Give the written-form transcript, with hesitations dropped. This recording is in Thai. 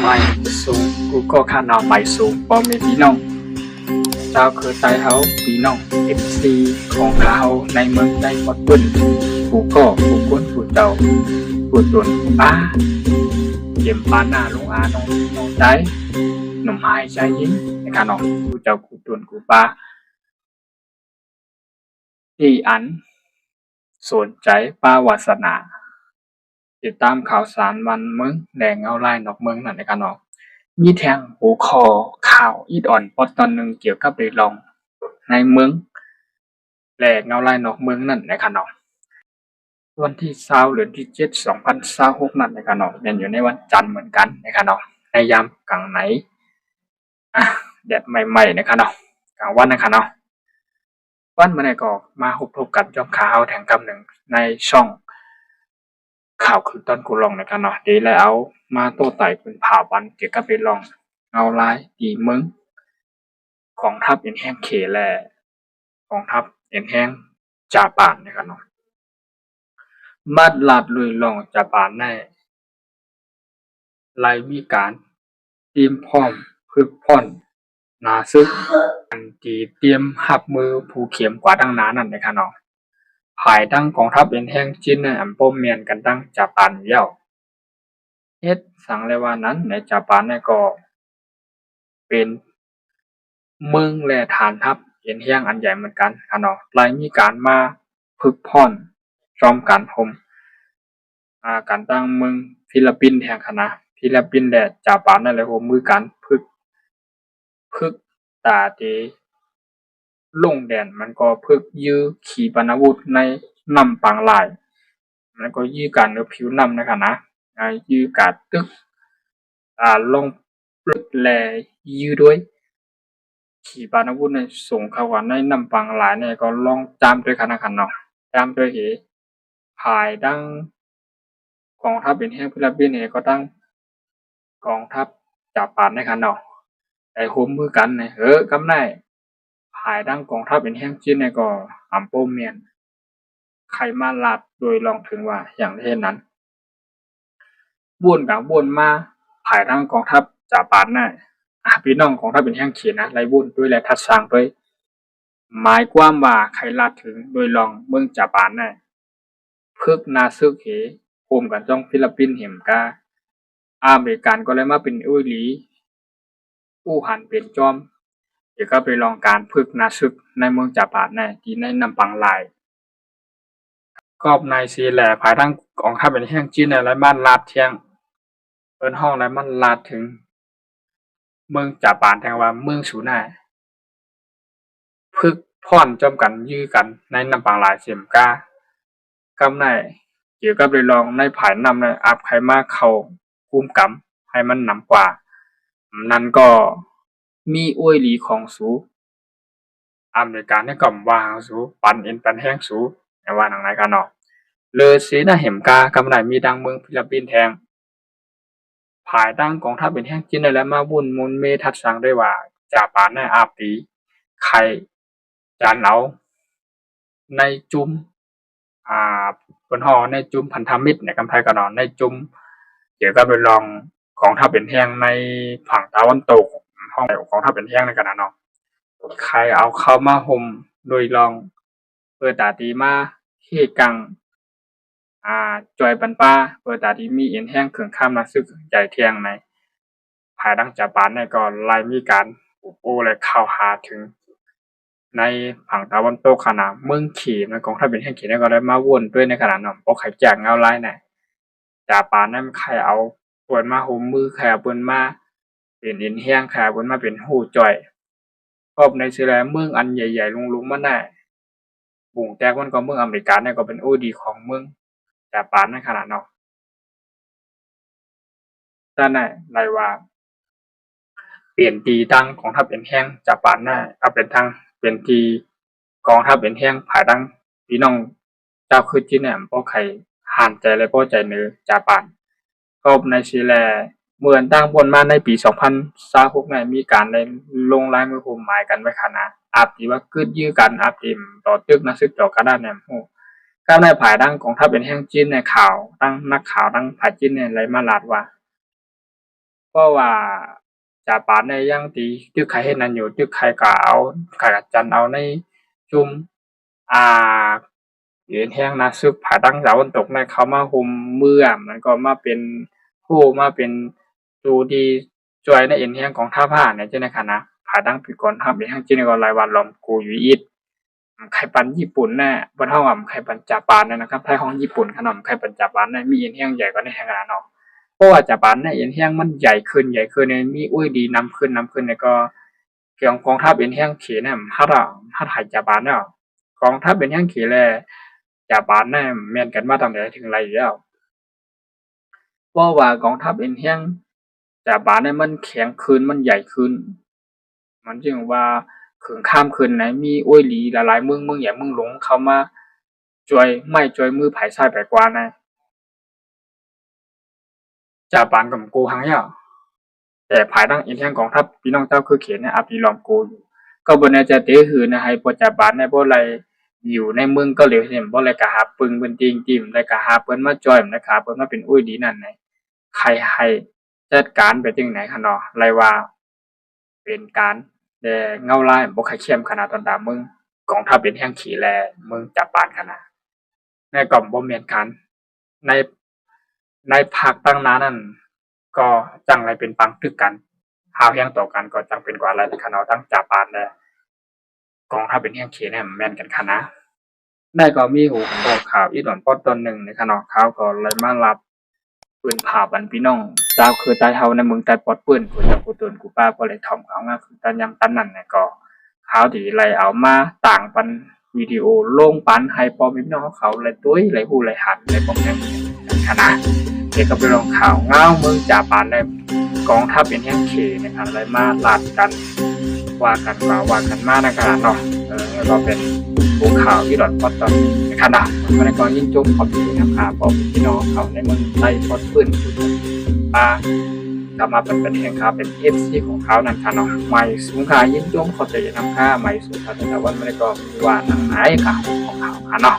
mai xuống cú có khả năng mai xuống bom mê bí nông saoคือใจเขาปีน้องเอฟซีของเขาในเมืองใจปอดปุ่นผู้ก็ผู้ก้นผู้เจ้าผู้ตุนผู้ป้าเยี่ยมปานหน้าลงอาน้องใจหนุ่มหายใจยิ้มนะครับน้องผู้เจ้าผู้ตุนผู้ป้าที่อันสนใจป้าวาสนาติดตามข่าวสารวันเมืองแดงเอาไล่นอกเมืองนั่นนะครับน้องมีแทงหัวคอข่าวอีดอ่อนปอตอนหนึ่งเกี่ยวกับเรื่องลองในเมืองแหลกเงาลายนอกเมืองนั่นนะครับน้องวันที่20เดือนที่7 2026นั่นนะครับน้องเป็นอยู่ในวันจันทร์เหมือนกันนะครับน้องในยามกลางไหนแดดใหม่ๆนะครับน้องกลางวันนะครับน้องวันเมื่อไหร่ก็มาพบกับจอมข่าวแทงกำหนึ่งในช่องข่าวคือตอนกูลองนะครับเนาะดีแล้วมาโต้ไต่เป็นผ่าวันเกี่ยวกับไปลองเอาลายตีเมืองของทัพเอ็นแห้งเขแลของทัพเอ็นแห้งจาปานนะครับเนาะมัดลาดลุยลองจาปานในไล่มีการเตรียมพร้อมพึกพ่อนนาซึกอันที่เตรียมหับมือผู้เข็มกว่าดังนานั่นนะครับเนาะภายตั้งกองทัพเอ็นแห้งจีนในอันป้มเมียนกันตั้งจาปานเย้าเฮ็ดสังเลยว่านั้นในจาปานในก็เป็นเมืองและฐานทัพเอ็นแห้งอันใหญ่เหมือนกันค่ะเนาะไล่มีการมาพึกพ่อนจอมการพรมการตั้งเมืองฟิลิปปินส์แห่งคณะฟิลิปปินส์และจาปานนั่นแหละผมมือการพึกตาเตลงแดนมันก็พึกยื้อขีปนาวุธในนำปังลายมันก็ยื้อการเนื้อผิวนำนะคะนะยื้อการตึกลงปลึกแลยื้อด้วยขีปนาวุธในส่งเข้าในนำปังลายเนี่ยก็ลองจามด้วยคะนะเนาะจามด้วยเหภายดังกองทัพเป็นแห่งฟิลิปปินส์เนี่ยก็ตั้งกองทัพจาปานนะคะเนาะแต่โฮมมือกันเนี่ยกำไนภายดังกองทัพเป็นแห่งจีนเนี่ยก็อำโปมเมียนใครมาลาดโดยลองถึงว่าอย่างเช่นนั้นวนกับวนมาภายดังกองทัพจาปานน่ะพี่น้องของทัพเป็นแห่งเขียนนะไล่วนด้วยและทัดสร้างด้วยหมายความว่าใครลาดถึงโดยลองเมืองจาปานน่ะพึกนาซึกเหโฮมกันจ้องฟิลิปปินส์เห็มกาอเมริกันก็เลยมาเป็นอุ้ยหลีอู้หันเป็นจอมเดี๋ยวก็ไปลองการพึกนาซึกในเมืองจาปานในที่ในนำปังลายกอบในซีแหล่ภายทั้งกองทัพเป็นแห่งจีนในไรบ้านลาดเทียงเปิ้นห้องไรมันลาดถึงเมืองจาปานแทงว่าเมืองสูน่าพึกพ่อนจอมกันยื้อกันในนำปังลายเสียมกากำในเกี่ยวกับเลยลองในภายนำในอัพไขมาเข้ากุมกำให้มันนำกว่านั้นก็มีอ้วยหลีของสูอเมริกันในก่อมวางสูปันเอ็นปันแห้งสูในว่าหนังไหนกันเนาะเลยสีน่าเห็มกากำไรมีดังเมืองฟิลิปปินส์แทงภายตั้งกองทัพเป็นแห้งจีนและมาวุ่นมุนเมทัดสังได้ว่าจาปานในอาปีไข่จานเอาในจุ้มบนหอในจุ้มพันธมิตรในกำไพกันเนาะในจุ้มเกี่ยวกับเรื่องรองของทัพเป็นแห้งในฝั่งตะวันตกห้องของทัพเป็นแห้งในกันเนาะใครเอาเข้ามาห่มโดยลองเปิดตาตีมาเฮกังจอยปันป้าเปิดตาที่มีเอ็นแห้งเขื่องข้ามนาซึกใหญ่เทียงในภายดังจาปานในก็ไล่มีการโอและเข้าหาถึงในฝั่งตะวันตกขนาดเมืองขี่ในกองทัพเป็นแห่งขี่ในก็ได้มาวนด้วยในขนาดนั้นเพราะไข่แจกเงาไล่เนี่ยจาปานนั้นใครเอาเปิดมาห่มมือใครเอาเปิดมาเป็นเอ็นแห้งใครเอาเปิดมาเป็นหูจ่อยครอบในเซเลเมืองอันใหญ่ๆลุงๆมันได้บุ่งแตกมันก็เมืองอเมริกันเนี่ยก็เป็นโอดีของเมืองจาปานในขนาดเนาะแต่ไหนไรว่าเปลี่ยนตีตั้งของทัพเป็นแห้งจาปานได้เอาเป็นทางเป็นทีกองทัพเป็นแห้งภายดังพี่น้องเจ้าคือจีนเนี่ยบ่ใครห่านใจและบ่ใจเนื้อจาปานก็ในซีแลเมื่อตั้งบนมาในปี2026เนี่ยมีการได้ลงลายมือผมหมายกันไว้ขนาดอาบที่ว่ากึดยื้อกันอาบติมต่อตึกนะซึกต่อกระดานเนี่ยฮู้ก็ในภายดังของทัพเป็นแห้งจีนในข่าวตั้งนักข่าวตั้งภายจีนเนี่ยไหลมาลาดว่า เพราะว่าจะปานในยังตีตึกใครเฮ็ดนั่นอยู่ตึกใครก็เอาใครก็จันเอาในจุมอ่าเห็นแห้งนาซึกผาตั้งตะวันตกในเขามาห่มเมื่อมันก็มาเป็นผู้มาเป็นตัวที่ช่วยในเอ็นแห้งของท่าผ้าเนี่ยจังได๋ค่ะนะผาตั้งปีก่อนทำเป็นแห้งจินก็รายวันลอมกูอยู่อีดไข่ปันญี่ปุ่นน่ะบ่เท่ากับไข่ปันจาปานนะครับไทยของญี่ปุ่นขนมไข่ปันจาปานน่ะมีเอ็นแห้งใหญ่กว่าในแห่งนาเนาะ เพราะว่าจาปานเนี่ยเอ็นแห้งมันใหญ่ขึ้นเนี่ยมีอุ้ยดีนำขึ้นเนี่ยก็เกี่ยวกับกองทัพเอ็นแห้งขี่เนี่ยฮัดหายจาปานเนี่ยกองทัพเอ็นแห้งขี่แลจาปานเนี่ยแม่นกันมาตั้งแต่ถึงไรแล้วเพราะว่ากองทัพเอ็นแห้งจาปานเนี่ยมันแข็งขึ้นมันใหญ่ขึ้นมันจึงว่าขึงข้ามขึ้นไหนมีอุ้ยหลีหลายๆเมืองใหญ่เมืองหลงเข้ามาจอยมือไผซ้ายไผขวานะจาปานกับกูหังยา แต่ภายหลังอีกแห่งกองทัพพี่น้องเจ้าคือเขตเนี่ยอาจมีล้อมกูอยู่ก็บ่แน่ใจเตะหือนะให้ปัจจุบันเนี่ยบ่ไรอยู่ในเมืองเกาหลีเห็นบ่ไรก็หาปึงเป็นจริงจิ้มแล้วก็หาเพิ่นมาจอยนะครับเพิ่นมาเป็นอุ้ยดีนั่นไหนใครให้จัดการไปจังไหนคะเนาะไรว่าเป็นการแต่เงาลายบ่ค่อยเข้มขนาดตอนดามึงกองทัพเป็นแห่งขี้แลมึงจับปานขนาดในก็บ่แม่นกันในภาคตั้งนานั้น ก็จังไรเป็นปังตึกกันหาวแห้งต่อกันก็จังเป็นกว่าอะไรคะเนาะตั้งจาปานและกองทัพเป็นแห่งเขเนี่ยแม่นกันคะนะได้ก็มีหูบอกข่าวอีตอนพอตอนหนึ่งในคะเนาะเขาก็เลยมารับปืนผ่าบันพี่น้องเจ้าคือตายเฮาในเมืองใต้ปลดปืนกูจะกูตุนกูป้าบ่เลยถ่อมเขางาคือตันยำตันนั่นเนี่ยก็ข่าวที่ไล่เอามาต่างปันวิดีโอลงปันให้พ่อแม่พี่น้องเขาเลยตุ้ยเลยฮู้เลยหันเลยบอกแม่นคะนะเกี่ยวกับเรื่องข่าวเงาเมืองจาปานในกองทัพเป็นแห่งเขนะครับเลยมาลาดกันว่ากันมานะครับเนาะแล้วก็เป็นผู้ข่าวที่ดอดพอดตอนขนาดมันก็ยิ่งจุ่มขอบคุณนะครับพอพี่น้องเขาในเมืองไต้พอดปืนมากลับมาเป็นแห่งข่าวเป็น FC ของเขานั่นค่ะเนาะใหม่สูงค่ายิ่งจุ่มขอบใจนำค่าใหม่สูงค่าแต่วันมันก็ว่าหนังไหนค่ะของเขาค่ะเนาะ